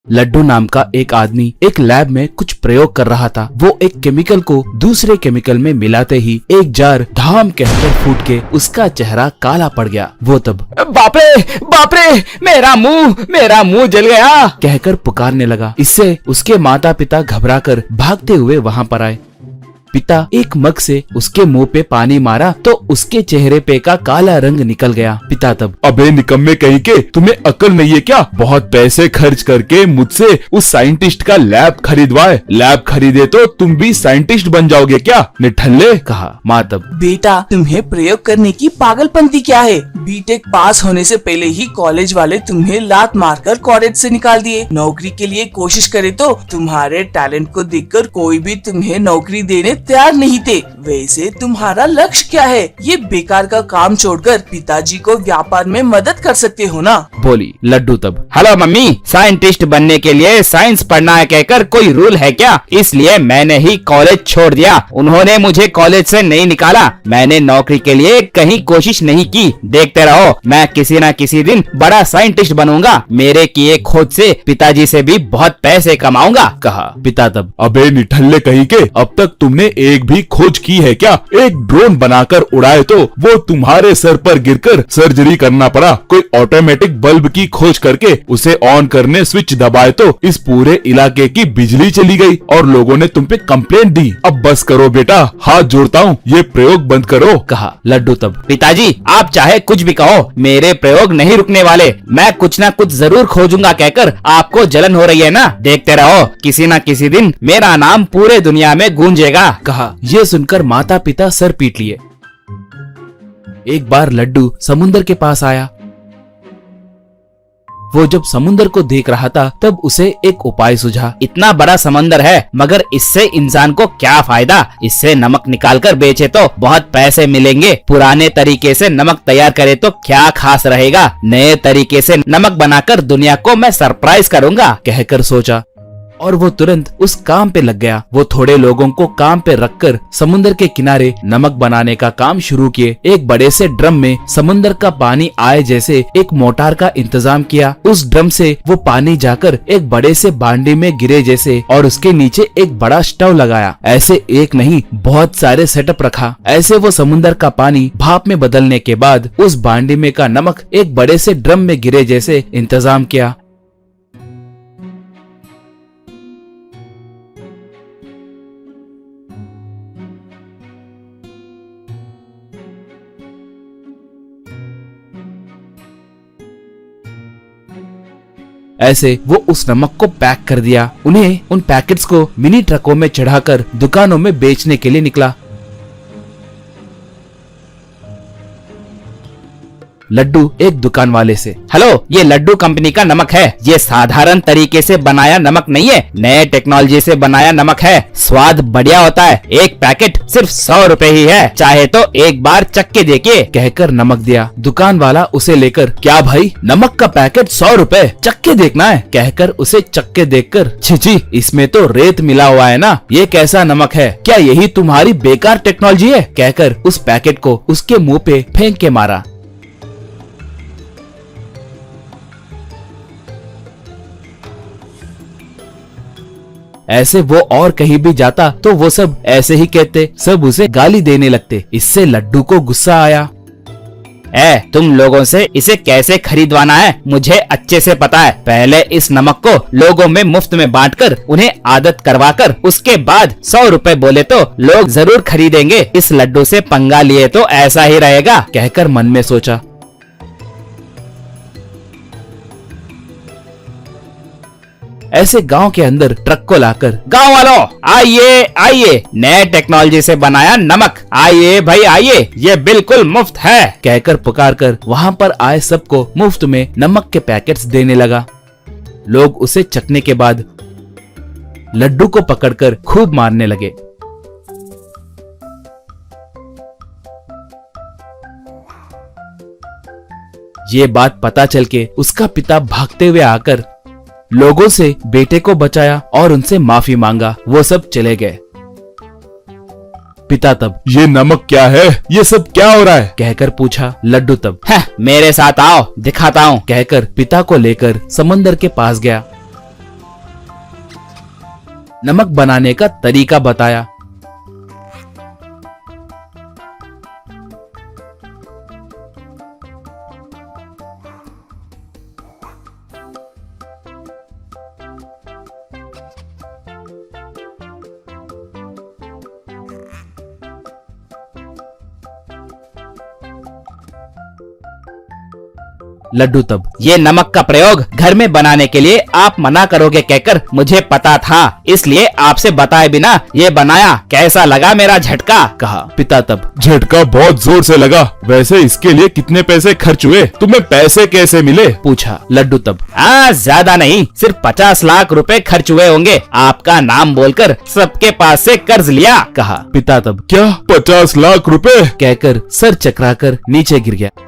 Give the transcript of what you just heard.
लड्डू नाम का एक आदमी एक लैब में कुछ प्रयोग कर रहा था। वो एक केमिकल को दूसरे केमिकल में मिलाते ही एक जार धाम कहकर फूट के उसका चेहरा काला पड़ गया। वो तब बाप रे मेरा मुंह जल गया कहकर पुकारने लगा। इससे उसके माता पिता घबराकर भागते हुए वहाँ पर आए। पिता एक मग से उसके मुंह पे पानी मारा तो उसके चेहरे पे का काला रंग निकल गया। पिता तब अबे निकम्मे कहीं के, तुम्हें अकल नहीं है क्या? बहुत पैसे खर्च करके मुझसे उस साइंटिस्ट का लैब खरीदवाए। लैब खरीदे तो तुम भी साइंटिस्ट बन जाओगे क्या निठल्ले? कहा। माँ तब बेटा तुम्हें प्रयोग करने की पागलपंती क्या है? बीटेक पास होने से पहले ही कॉलेज वाले तुम्हें लात मारकर कॉलेज से निकाल दिए। नौकरी के लिए कोशिश करे तो तुम्हारे टैलेंट को देखकर कोई भी तुम्हें नौकरी देने तैयार नहीं थे। वैसे तुम्हारा लक्ष्य क्या है? ये बेकार का काम छोड़कर पिताजी को व्यापार में मदद कर सकते हो ना? बोली। लड्डू तब हेलो मम्मी, साइंटिस्ट बनने के लिए साइंस पढ़ना है कहकर कोई रूल है क्या? इसलिए मैंने ही कॉलेज छोड़ दिया। उन्होंने मुझे कॉलेज से नहीं निकाला। मैंने नौकरी के लिए कहीं कोशिश नहीं की। देखते रहो, मैं किसी न किसी दिन बड़ा साइंटिस्ट बनूंगा। मेरे किए खोज से पिताजी से भी बहुत पैसे कमाऊंगा। कहा। पिता तब अबे निठल्ले कहीं के, अब तक तुमने एक भी खोज की है क्या? एक ड्रोन बनाकर उड़ाए तो वो तुम्हारे सर पर गिरकर सर्जरी करना पड़ा। कोई ऑटोमेटिक बल्ब की खोज करके उसे ऑन करने स्विच दबाए तो इस पूरे इलाके की बिजली चली गई और लोगों ने तुम पे कंप्लेंट दी। अब बस करो बेटा, हाथ जोड़ता हूँ, ये प्रयोग बंद करो। कहा। लड्डू तब पिताजी आप चाहे कुछ भी कहो, मेरे प्रयोग नहीं रुकने वाले। मैं कुछ न कुछ जरूर खोजूंगा कहकर आपको जलन हो रही है ना? देखते रहो, किसी न किसी दिन मेरा नाम पूरे दुनिया में गूंजेगा। कहा। यह सुनकर माता पिता सर पीट लिए। एक बार लड्डू समुंदर के पास आया। वो जब समुंदर को देख रहा था तब उसे एक उपाय सूझा। इतना बड़ा समंदर है, मगर इससे इंसान को क्या फायदा? इससे नमक निकालकर बेचे तो बहुत पैसे मिलेंगे। पुराने तरीके से नमक तैयार करे तो क्या खास रहेगा? नए तरीके से नमक बनाकर दुनिया को मैं सरप्राइज करूंगा कहकर सोचा और वो तुरंत उस काम पे लग गया। वो थोड़े लोगों को काम पे रखकर समुद्र के किनारे नमक बनाने का काम शुरू किए। एक बड़े से ड्रम में समुद्र का पानी आए जैसे एक मोटार का इंतजाम किया। उस ड्रम से वो पानी जाकर एक बड़े से बांडी में गिरे जैसे और उसके नीचे एक बड़ा स्टव लगाया। ऐसे एक नहीं बहुत सारे सेटअप रखा। ऐसे वो समुद्र का पानी भाप में बदलने के बाद उस बांडी में का नमक एक बड़े से ड्रम में गिरे जैसे इंतजाम किया। ऐसे वो उस नमक को पैक कर दिया। उन्हें उन पैकेट्स को मिनी ट्रकों में चढ़ाकर दुकानों में बेचने के लिए निकला। लड्डू एक दुकान वाले से, हेलो, ये लड्डू कंपनी का नमक है। ये साधारण तरीके से बनाया नमक नहीं है, नए टेक्नोलॉजी से बनाया नमक है। स्वाद बढ़िया होता है। एक पैकेट सिर्फ 100 रुपए ही है, चाहे तो एक बार चख के देखिए कहकर नमक दिया। दुकान वाला उसे लेकर, क्या भाई नमक का पैकेट 100 रुपए, चख के देखना है कहकर उसे चख के देखकर, छी इसमें तो रेत मिला हुआ है ना, ये कैसा नमक है? क्या यही तुम्हारी बेकार टेक्नोलॉजी है कहकर उस पैकेट को उसके मुँह पे फेंक के मारा। ऐसे वो और कहीं भी जाता तो वो सब ऐसे ही कहते, सब उसे गाली देने लगते। इससे लड्डू को गुस्सा आया। तुम लोगों से इसे कैसे खरीदवाना है मुझे अच्छे से पता है। पहले इस नमक को लोगों में मुफ्त में बांटकर उन्हें आदत करवाकर उसके बाद 100 रुपए बोले तो लोग जरूर खरीदेंगे। इस लड्डू से पंगा लिए तो ऐसा ही रहेगा कहकर मन में सोचा। ऐसे गांव के अंदर ट्रक को लाकर, गांव वालों आइए आइए, नए टेक्नोलॉजी से बनाया नमक, आइए भाई आइए, ये बिल्कुल मुफ्त है कहकर पुकारकर वहां पर आए सबको मुफ्त में नमक के पैकेट्स देने लगा। लोग उसे चखने के बाद लड्डू को पकड़कर खूब मारने लगे। ये बात पता चल के उसका पिता भागते हुए आकर लोगों से बेटे को बचाया और उनसे माफी मांगा। वो सब चले गए। पिता तब, ये नमक क्या है? ये सब क्या हो रहा है कहकर पूछा। लड्डू तब, मेरे साथ आओ दिखाता हूँ कहकर पिता को लेकर समंदर के पास गया। नमक बनाने का तरीका बताया। लड्डू तब, ये नमक का प्रयोग घर में बनाने के लिए आप मना करोगे कहकर मुझे पता था, इसलिए आपसे बताए बिना ये बनाया। कैसा लगा मेरा झटका? कहा। पिता तब, झटका बहुत जोर से लगा। वैसे इसके लिए कितने पैसे खर्च हुए? तुम्हें पैसे कैसे मिले? पूछा। लड्डू तब, ज्यादा नहीं, सिर्फ 50 लाख रुपए खर्च हुए होंगे। आपका नाम बोलकर सबके पास से कर्ज लिया। कहा। पिता तब, क्या 50 लाख रुपए? कहकर सर चकराकर नीचे गिर गया।